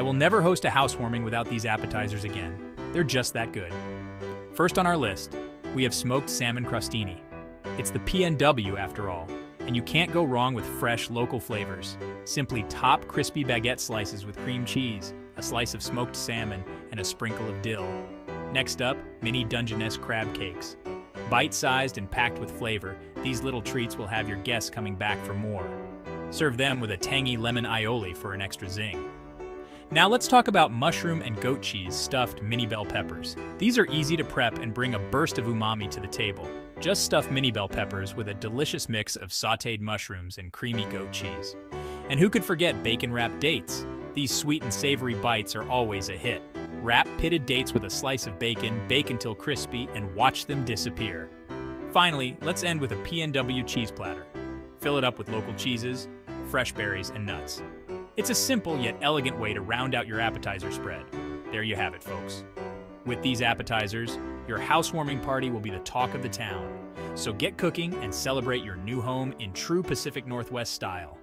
I will never host a housewarming without these appetizers again. They're just that good. First on our list, we have smoked salmon crostini. It's the PNW after all, and you can't go wrong with fresh local flavors. Simply top crispy baguette slices with cream cheese, a slice of smoked salmon, and a sprinkle of dill. Next up, mini Dungeness crab cakes. Bite-sized and packed with flavor, these little treats will have your guests coming back for more. Serve them with a tangy lemon aioli for an extra zing. Now let's talk about mushroom and goat cheese stuffed mini bell peppers. These are easy to prep and bring a burst of umami to the table. Just stuff mini bell peppers with a delicious mix of sautéed mushrooms and creamy goat cheese. And who could forget bacon-wrapped dates? These sweet and savory bites are always a hit. Wrap pitted dates with a slice of bacon, bake until crispy, and watch them disappear. Finally, let's end with a PNW cheese platter. Fill it up with local cheeses, fresh berries, and nuts. It's a simple yet elegant way to round out your appetizer spread. There you have it, folks. With these appetizers, your housewarming party will be the talk of the town. So get cooking and celebrate your new home in true Pacific Northwest style.